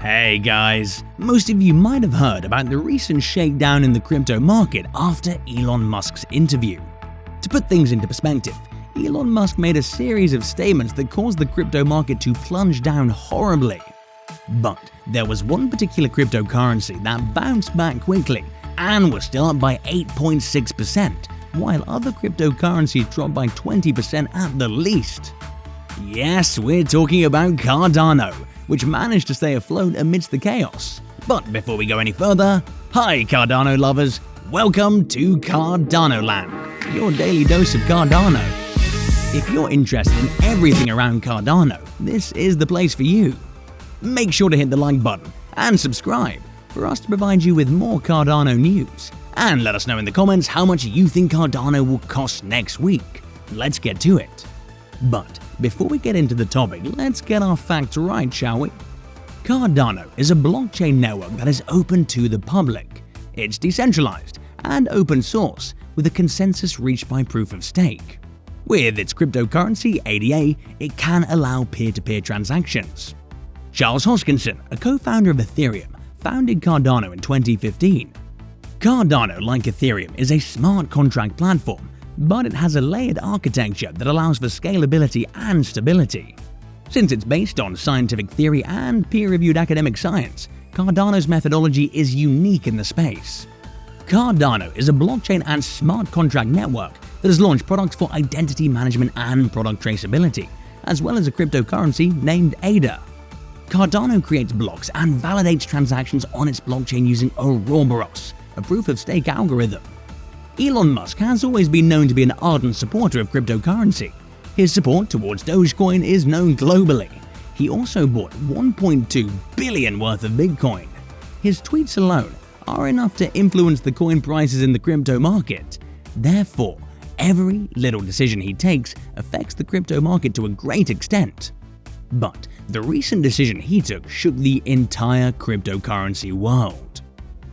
Hey guys, most of you might have heard about the recent shakedown in the crypto market after Elon Musk's interview. To put things into perspective, Elon Musk made a series of statements that caused the crypto market to plunge down horribly. But there was one particular cryptocurrency that bounced back quickly and was still up by 8.6%, while other cryptocurrencies dropped by 20% at the least. Yes, we're talking about Cardano, which managed to stay afloat amidst the chaos. But before we go any further, hi Cardano lovers, welcome to Cardano Land, your daily dose of Cardano. If you're interested in everything around Cardano, this is the place for you. Make sure to hit the like button and subscribe for us to provide you with more Cardano news. And let us know in the comments how much you think Cardano will cost next week. Let's get to it. But before we get into the topic, let's get our facts right, shall we? Cardano is a blockchain network that is open to the public. It's decentralized and open source with a consensus reached by proof of stake. With its cryptocurrency, ADA, it can allow peer-to-peer transactions. Charles Hoskinson, a co-founder of Ethereum, founded Cardano in 2015. Cardano, like Ethereum, is a smart contract platform, but it has a layered architecture that allows for scalability and stability. Since it's based on scientific theory and peer-reviewed academic science, Cardano's methodology is unique in the space. Cardano is a blockchain and smart contract network that has launched products for identity management and product traceability, as well as a cryptocurrency named ADA. Cardano creates blocks and validates transactions on its blockchain using Ouroboros, a proof-of-stake algorithm. Elon Musk has always been known to be an ardent supporter of cryptocurrency. His support towards Dogecoin is known globally. He also bought $1.2 billion worth of Bitcoin. His tweets alone are enough to influence the coin prices in the crypto market. Therefore, every little decision he takes affects the crypto market to a great extent. But the recent decision he took shook the entire cryptocurrency world.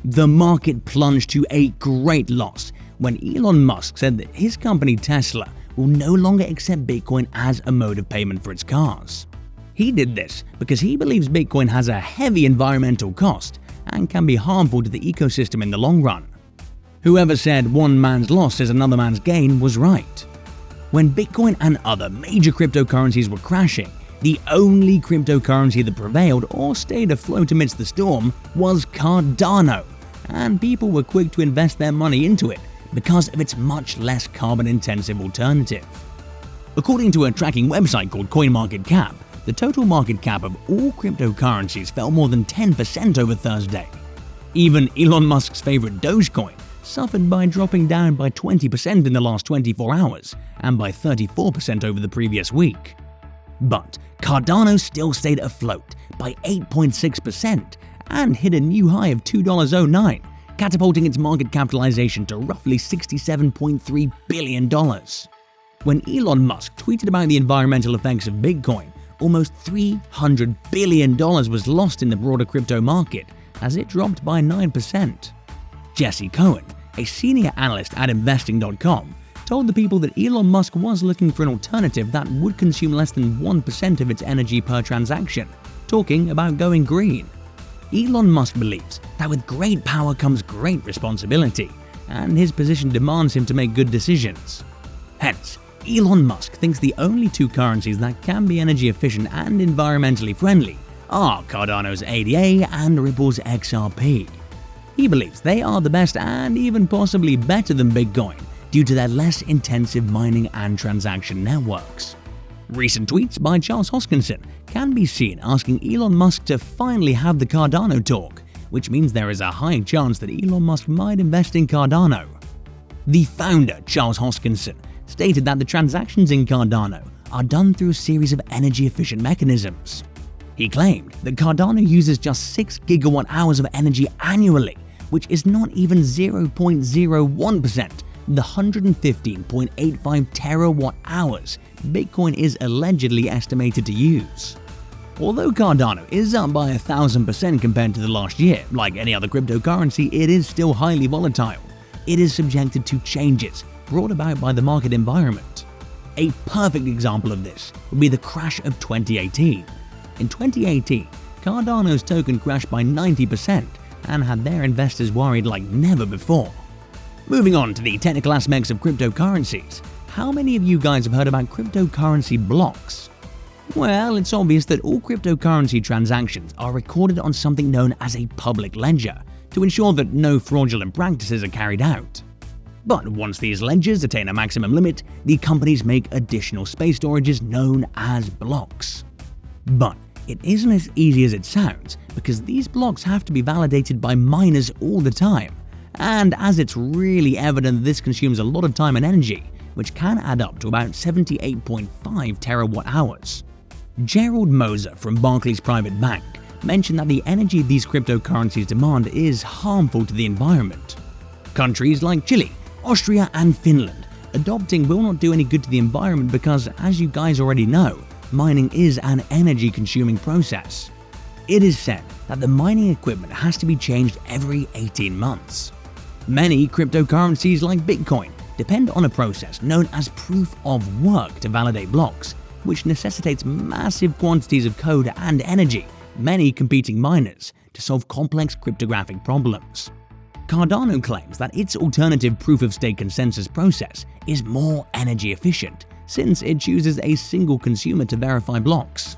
The market plunged to a great loss when Elon Musk said that his company Tesla will no longer accept Bitcoin as a mode of payment for its cars. He did this because he believes Bitcoin has a heavy environmental cost and can be harmful to the ecosystem in the long run. Whoever said one man's loss is another man's gain was right. When Bitcoin and other major cryptocurrencies were crashing, the only cryptocurrency that prevailed or stayed afloat amidst the storm was Cardano, and people were quick to invest their money into it because of its much less carbon-intensive alternative. According to a tracking website called CoinMarketCap, the total market cap of all cryptocurrencies fell more than 10% over Thursday. Even Elon Musk's favorite Dogecoin suffered by dropping down by 20% in the last 24 hours and by 34% over the previous week. But Cardano still stayed afloat by 8.6% and hit a new high of $2.09, catapulting its market capitalization to roughly $67.3 billion. When Elon Musk tweeted about the environmental effects of Bitcoin, almost $300 billion was lost in the broader crypto market as it dropped by 9%. Jesse Cohen, a senior analyst at investing.com, told the people that Elon Musk was looking for an alternative that would consume less than 1% of its energy per transaction, talking about going green. Elon Musk believes that with great power comes great responsibility, and his position demands him to make good decisions. Hence, Elon Musk thinks the only two currencies that can be energy efficient and environmentally friendly are Cardano's ADA and Ripple's XRP. He believes they are the best and even possibly better than Bitcoin due to their less intensive mining and transaction networks. Recent tweets by Charles Hoskinson can be seen asking Elon Musk to finally have the Cardano talk, which means there is a high chance that Elon Musk might invest in Cardano. The founder, Charles Hoskinson, stated that the transactions in Cardano are done through a series of energy-efficient mechanisms. He claimed that Cardano uses just 6 gigawatt hours of energy annually, which is not even 0.01% the 115.85 terawatt hours Bitcoin is allegedly estimated to use. Although Cardano is up by 1,000% compared to the last year, like any other cryptocurrency, it is still highly volatile. It is subjected to changes brought about by the market environment. A perfect example of this would be the crash of 2018. In 2018, Cardano's token crashed by 90% and had their investors worried like never before. Moving on to the technical aspects of cryptocurrencies, how many of you guys have heard about cryptocurrency blocks? Well, it's obvious that all cryptocurrency transactions are recorded on something known as a public ledger to ensure that no fraudulent practices are carried out. But once these ledgers attain a maximum limit, the companies make additional space storages known as blocks. But it isn't as easy as it sounds, because these blocks have to be validated by miners all the time. And as it's really evident, this consumes a lot of time and energy, which can add up to about 78.5 terawatt hours. Gerald Moser from Barclays Private Bank mentioned that the energy these cryptocurrencies demand is harmful to the environment. Countries like Chile, Austria and Finland adopting will not do any good to the environment because, as you guys already know, mining is an energy-consuming process. It is said that the mining equipment has to be changed every 18 months. Many cryptocurrencies like Bitcoin depend on a process known as proof of work to validate blocks, which necessitates massive quantities of code and energy, many competing miners, to solve complex cryptographic problems. Cardano claims that its alternative proof-of-stake consensus process is more energy efficient, since it chooses a single consumer to verify blocks.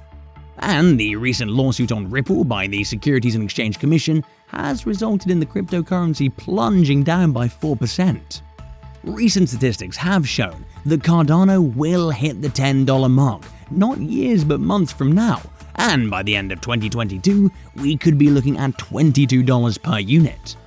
And the recent lawsuit on Ripple by the Securities and Exchange Commission has resulted in the cryptocurrency plunging down by 4%. Recent statistics have shown that Cardano will hit the $10 mark, not years but months from now, and by the end of 2022, we could be looking at $22 per unit.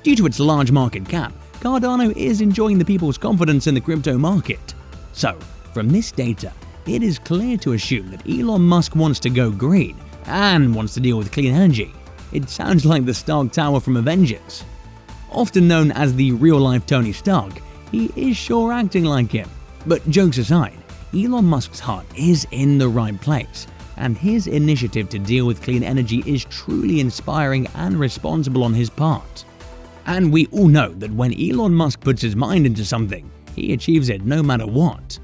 Due to its large market cap, Cardano is enjoying the people's confidence in the crypto market. So, from this data, it is clear to assume that Elon Musk wants to go green and wants to deal with clean energy. It sounds like the Stark Tower from Avengers. Often known as the real-life Tony Stark, he is sure acting like him. But jokes aside, Elon Musk's heart is in the right place, and his initiative to deal with clean energy is truly inspiring and responsible on his part. And we all know that when Elon Musk puts his mind into something, he achieves it no matter what.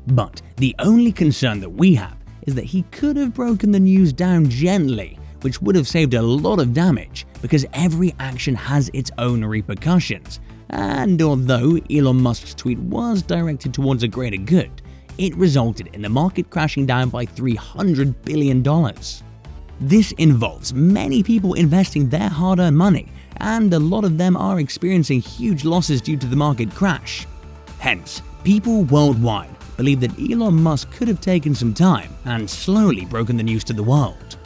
But the only concern that we have is that he could have broken the news down gently, which would have saved a lot of damage, because every action has its own repercussions. And although Elon Musk's tweet was directed towards a greater good, it resulted in the market crashing down by $300 billion. This involves many people investing their hard-earned money, and a lot of them are experiencing huge losses due to the market crash. Hence, people worldwide believe that Elon Musk could have taken some time and slowly broken the news to the world.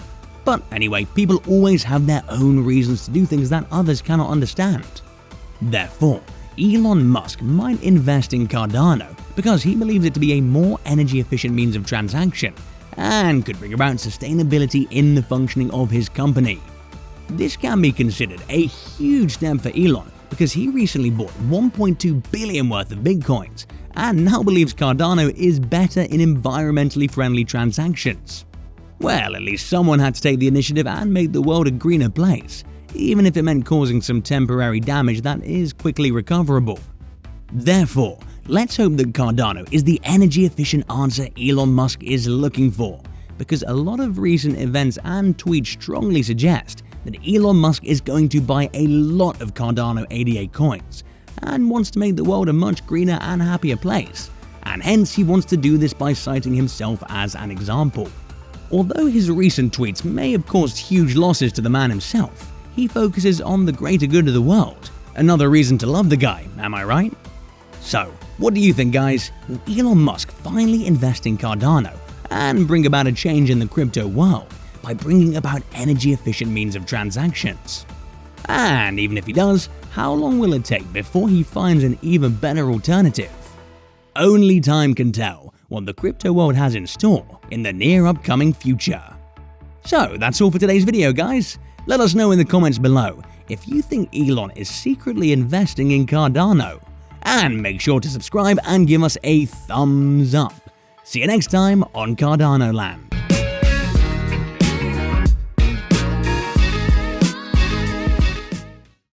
But anyway, people always have their own reasons to do things that others cannot understand. Therefore, Elon Musk might invest in Cardano because he believes it to be a more energy-efficient means of transaction and could bring about sustainability in the functioning of his company. This can be considered a huge step for Elon because he recently bought 1.2 billion worth of bitcoins and now believes Cardano is better in environmentally friendly transactions. Well, at least someone had to take the initiative and make the world a greener place, even if it meant causing some temporary damage that is quickly recoverable. Therefore, let's hope that Cardano is the energy-efficient answer Elon Musk is looking for, because a lot of recent events and tweets strongly suggest that Elon Musk is going to buy a lot of Cardano ADA coins and wants to make the world a much greener and happier place, and hence he wants to do this by citing himself as an example. Although his recent tweets may have caused huge losses to the man himself, he focuses on the greater good of the world. Another reason to love the guy, am I right? So, what do you think, guys? Will Elon Musk finally invest in Cardano and bring about a change in the crypto world by bringing about energy-efficient means of transactions? And even if he does, how long will it take before he finds an even better alternative? Only time can tell what the crypto world has in store in the near upcoming future. So that's all for today's video, guys. Let us know in the comments below if you think Elon is secretly investing in Cardano. And make sure to subscribe and give us a thumbs up. See you next time on Cardano Land.